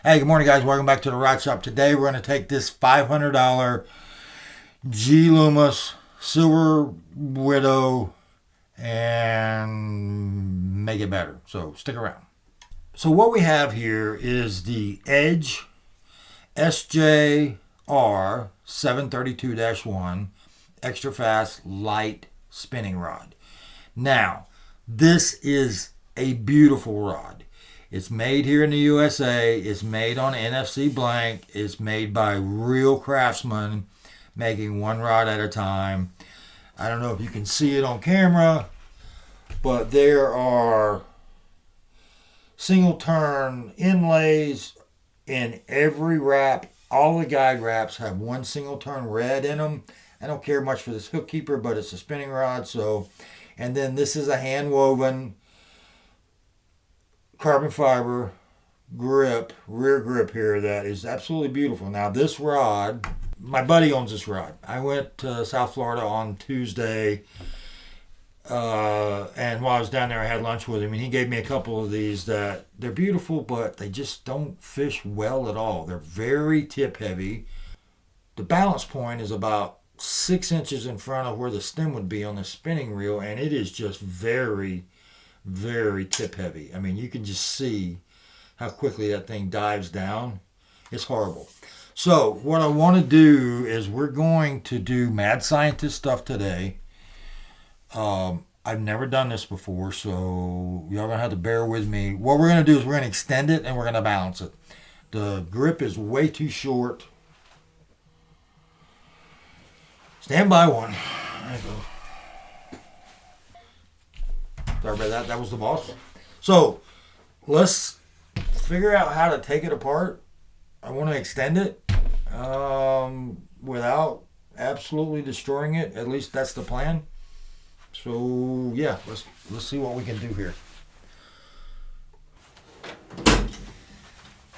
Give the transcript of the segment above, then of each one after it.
Hey, good morning, guys. Welcome back to the Rod Shop. Today, we're going to take this $500 G Loomis Silver Widow and make it better. So stick around. So what we have here is the Edge SJR 732-1 extra fast light spinning rod. Now, this is a beautiful rod. It's made here in the USA. It's made on NFC blank. It's made by real craftsmen making one rod at a time. I don't know if you can see it on camera, but there are single turn inlays in every wrap. All the guide wraps have one single turn red in them. I don't care much for this hook keeper, but it's a spinning rod. And then this is a hand woven carbon fiber grip, rear grip here that is absolutely beautiful. Now this rod, my buddy owns this rod. I went to South Florida on Tuesday, and while I was down there, I had lunch with him, and he gave me a couple of these that they're beautiful, but they just don't fish well at all. They're very tip heavy. The balance point is about 6 inches in front of where the stem would be on the spinning reel, and it is just very, very tip heavy. I mean, you can just see how quickly that thing dives down. It's horrible. So what I want to do is we're going to do mad scientist stuff today. I've never done this before, so y'all gonna have to bear with me. What we're gonna do is we're gonna extend it and we're gonna balance it. The grip is way too short. Stand by one. There you go. Sorry about that. That was the boss. So let's figure out how to take it apart. I want to extend it without absolutely destroying it. At least that's the plan. So yeah, let's see what we can do here.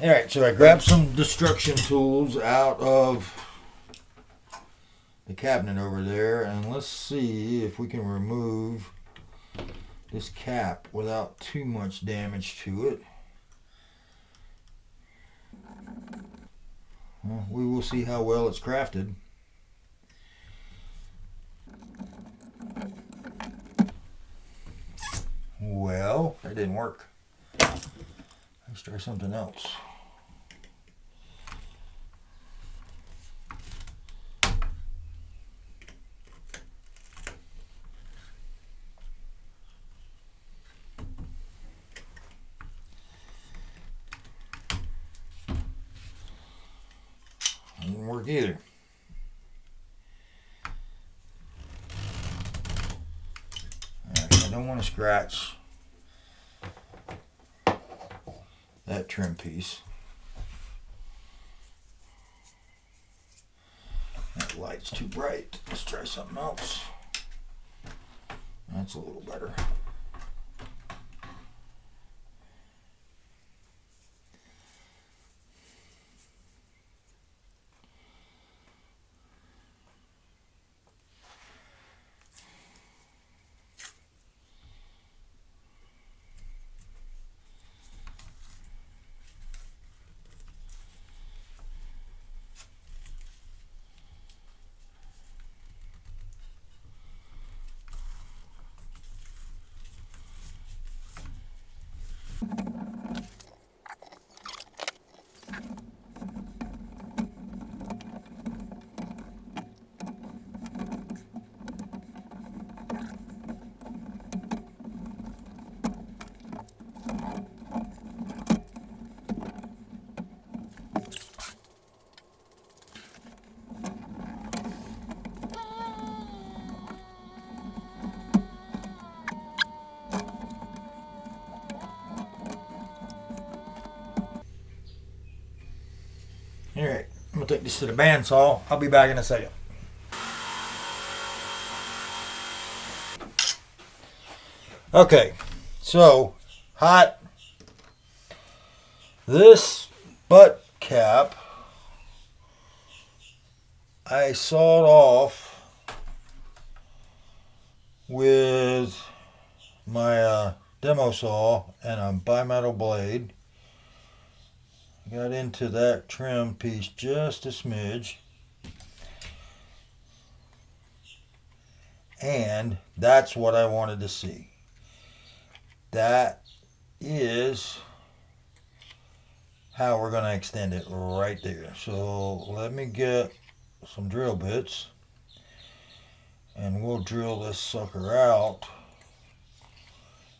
All right, so I grabbed some destruction tools out of the cabinet over there, and let's see if we can remove this cap without too much damage to it. Well, we will see how well it's crafted. Well, that didn't work. Let's try something else. Didn't work either. Alright, I don't want to scratch that trim piece. That light's too bright. Let's try something else. That's a little better. Alright, I'm going to take this to the bandsaw. I'll be back in a second. Okay, so hot. This butt cap I sawed off with my demo saw and a bimetal blade. got into that trim piece just a smidge. And that's what I wanted to see. That is how we're going to extend it right there. So let me get some drill bits and we'll drill this sucker out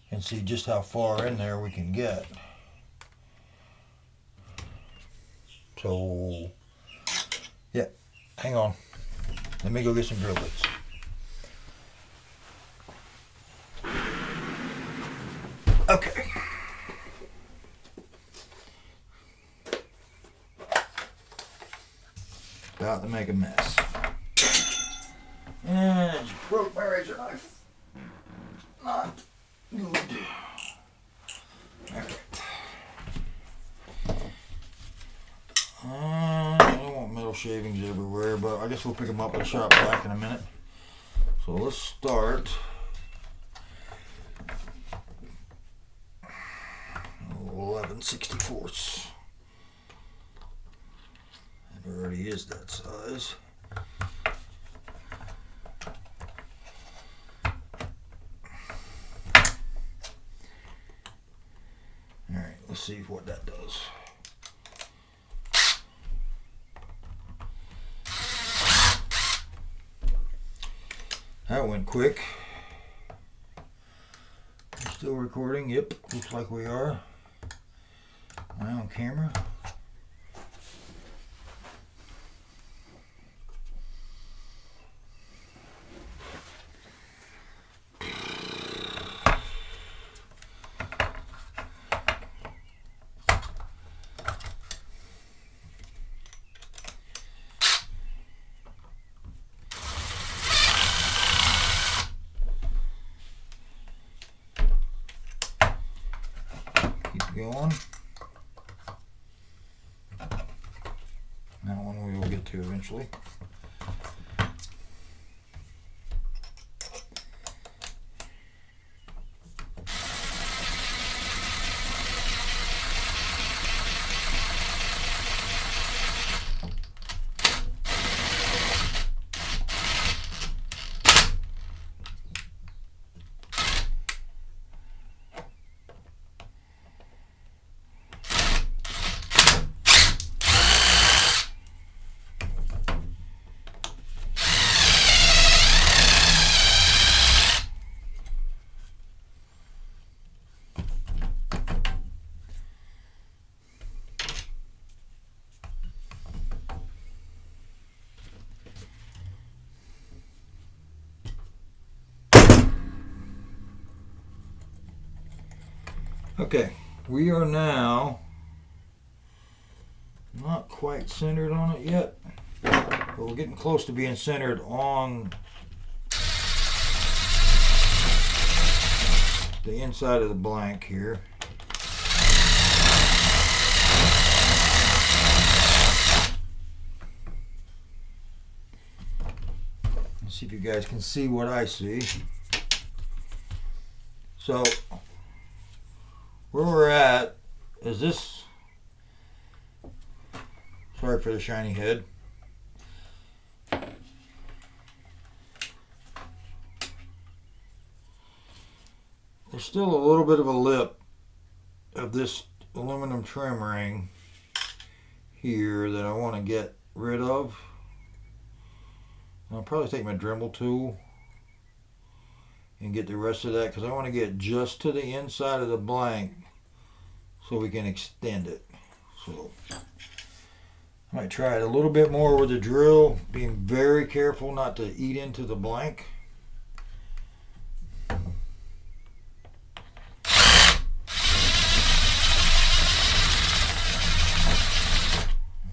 and see just how far in there we can get. So yeah, hang on. Let me go get some drill bits. Okay. About to make a mess. And I just broke my razor knife. Not good. Alright. I don't want metal shavings everywhere, but I guess we'll pick them up at Shop Vac in a minute. So let's start. 11/64. It already is that size. Alright, let's see what that does. That went quick. Still recording? Yep, looks like we are. Am I on camera? Keep going. That one we will get to eventually. Okay, we are now not quite centered on it yet, but we're getting close to being centered on the inside of the blank here. Let's see if you guys can see what I see. So where we're at is this, sorry for the shiny head. There's still a little bit of a lip of this aluminum trim ring here that I want to get rid of. I'll probably take my Dremel tool and get the rest of that because I want to get just to the inside of the blank so we can extend it. So I might try it a little bit more with the drill, being very careful not to eat into the blank. In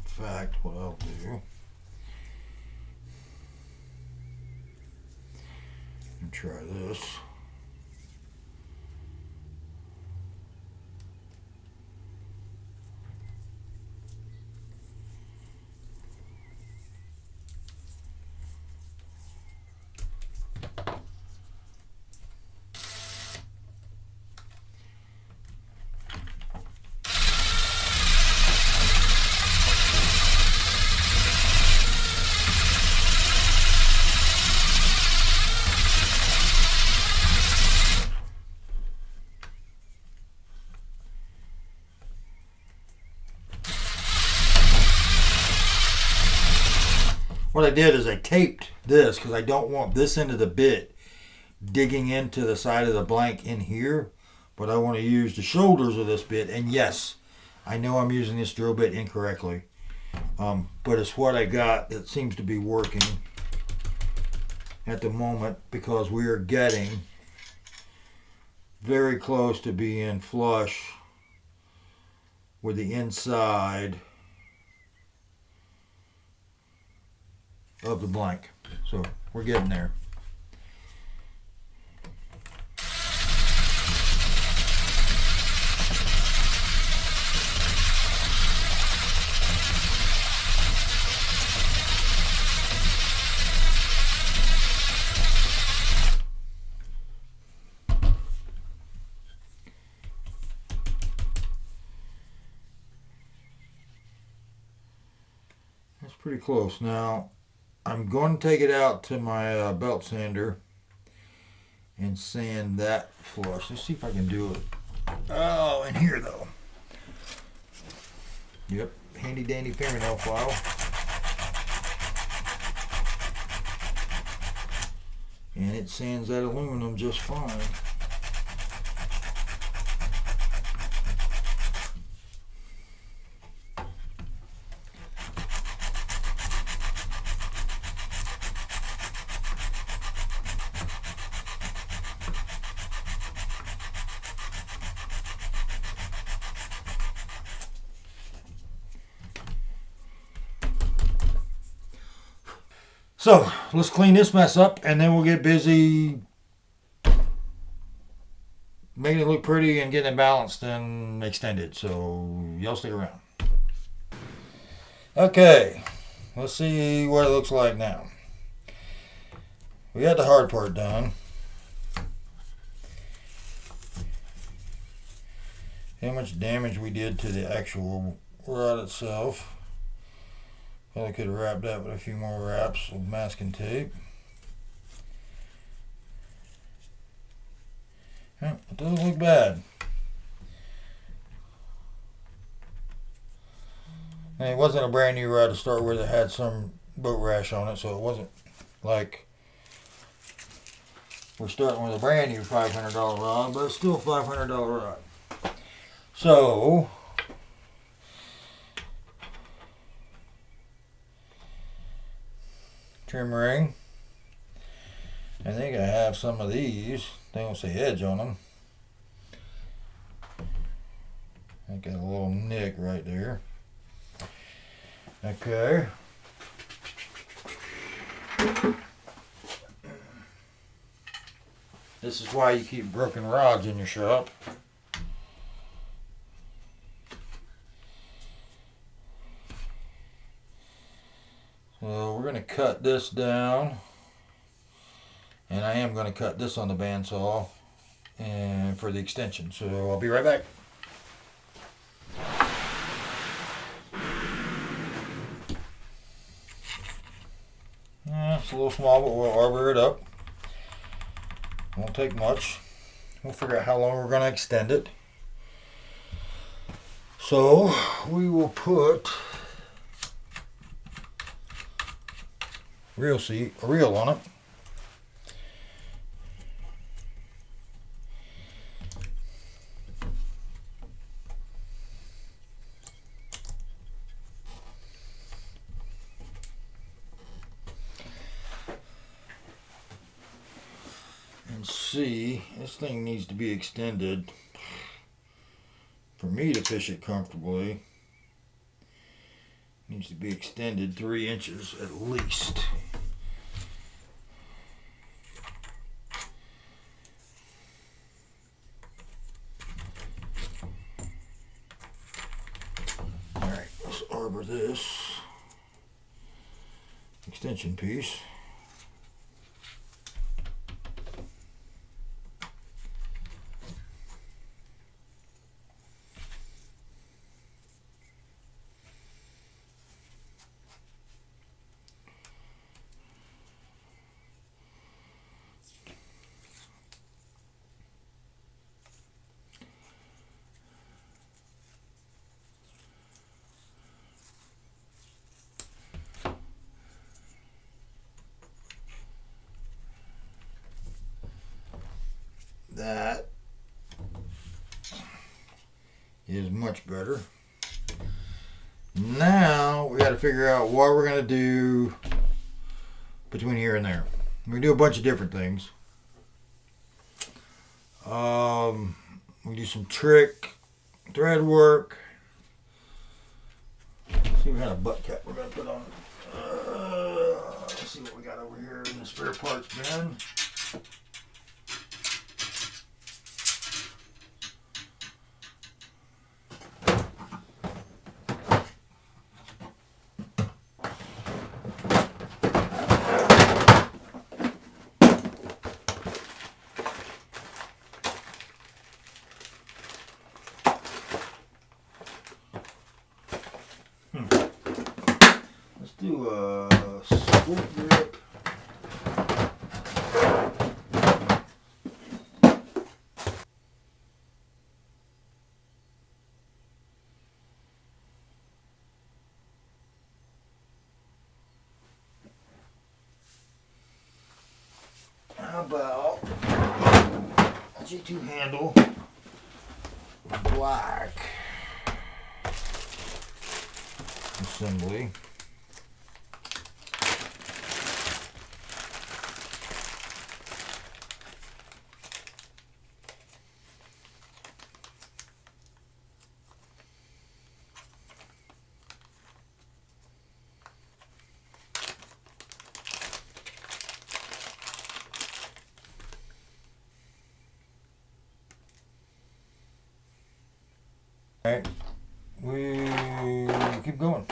fact, what I'll do, and try this. what I did is I taped this because I don't want this end of the bit digging into the side of the blank in here, but I want to use the shoulders of this bit. And yes, I know I'm using this drill bit incorrectly, but it's what I got that seems to be working at the moment because we are getting very close to being flush with the inside of the blank. So we're getting there. That's pretty close. Now I'm going to take it out to my belt sander and sand that flush. Let's see if I can do it. Oh, in here though. Yep, handy dandy fingernail file. And it sands that aluminum just fine. So let's clean this mess up and then we'll get busy making it look pretty and getting it balanced and extended. So y'all stick around. Okay, let's see what it looks like now. We got the hard part done. How much damage we did to the actual rod itself. Probably could have wrapped that with a few more wraps of masking tape. It doesn't look bad. And it wasn't a brand new rod to start with. It had some boat rash on it, so it wasn't like we're starting with a brand new $500 rod, but it's still a $500 rod. So trim ring. I think I have some of these. They don't say edge on them. I got a little nick right there. Okay. This is why you keep broken rods in your shop. So we're going to cut this down, and I am going to cut this on the bandsaw and for the extension. So I'll be right back. It's a little small, but we'll arbor it up. Won't take much. We'll figure out how long we're going to extend it. So we will put a reel on it. And see, this thing needs to be extended for me to fish it comfortably. Needs to be extended 3 inches at least. Alright, let's arbor this extension piece. much better. Now we got to figure out what we're going to do between here and there. We do a bunch of different things. We do some trick thread work. Let's see what kind of butt cap we're going to put on it. Let's see what we got over here in the spare parts bin. Let's do a split grip. How about a G2 handle, black assembly. All right, we keep going.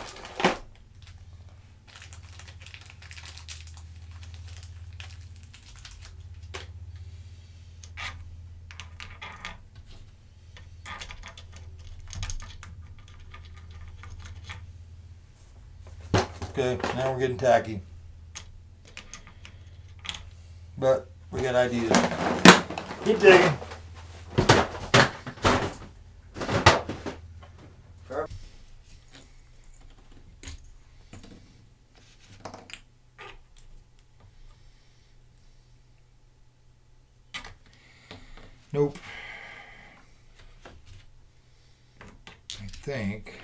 Okay, now we're getting tacky. But we got ideas. Keep digging. Nope. I think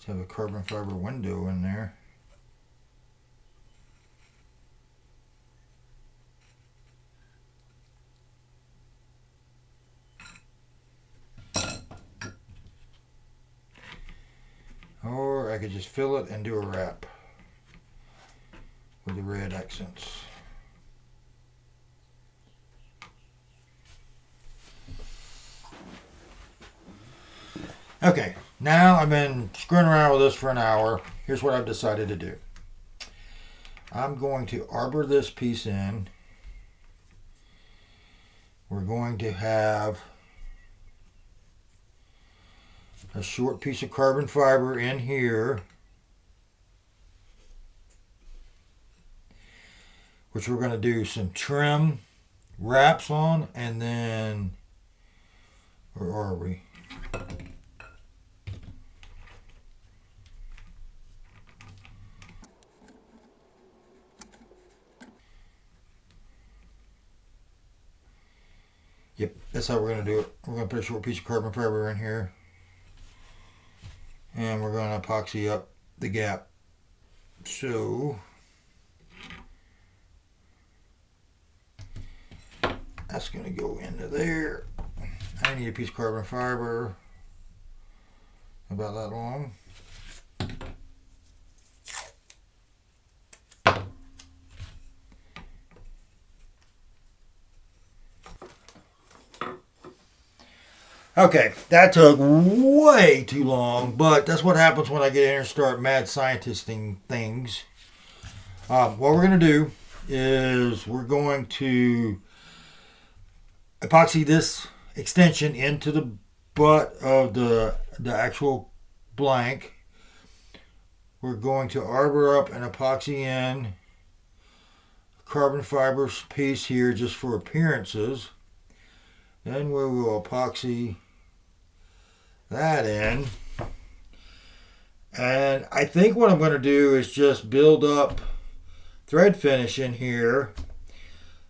just have a carbon fiber window in there. Or I could just fill it and do a wrap with the red accents. Okay, now I've been screwing around with this for an hour. Here's what I've decided to do. I'm going to arbor this piece in. We're going to have a short piece of carbon fiber in here, which we're going to do some trim wraps on, and then, where are we? Yep, that's how we're going to do it. We're going to put a short piece of carbon fiber in here, and we're going to epoxy up the gap. So that's going to go into there. I need a piece of carbon fiber about that long. Okay, that took way too long, but that's what happens when I get in here and start mad scientisting things. What we're going to do is we're going to epoxy this extension into the butt of the actual blank. We're going to arbor up and epoxy in a carbon fiber piece here just for appearances. Then we will epoxy that in. And I think what I'm going to do is just build up thread finish in here,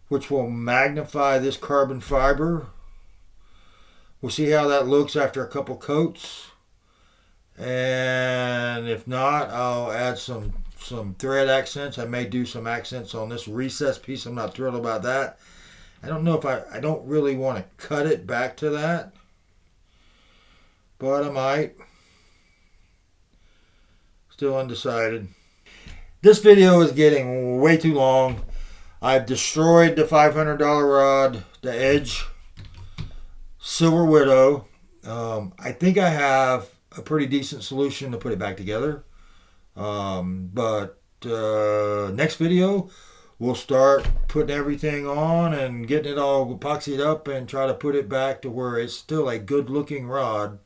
which will magnify this carbon fiber. We'll see how that looks after a couple coats. And if not, I'll add some thread accents. I may do some accents on this recess piece. I'm not thrilled about that. I don't know if I don't really want to cut it back to that, but I might. Still undecided. This video is getting way too long. I've destroyed the $500 rod, the Edge Silver Widow. I think I have a pretty decent solution to put it back together. But next video, we'll start putting everything on and getting it all epoxied up and try to put it back to where it's still a good looking rod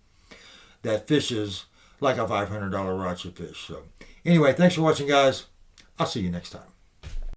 that fishes like a $500 rod should fish. So anyway, thanks for watching, guys. I'll see you next time.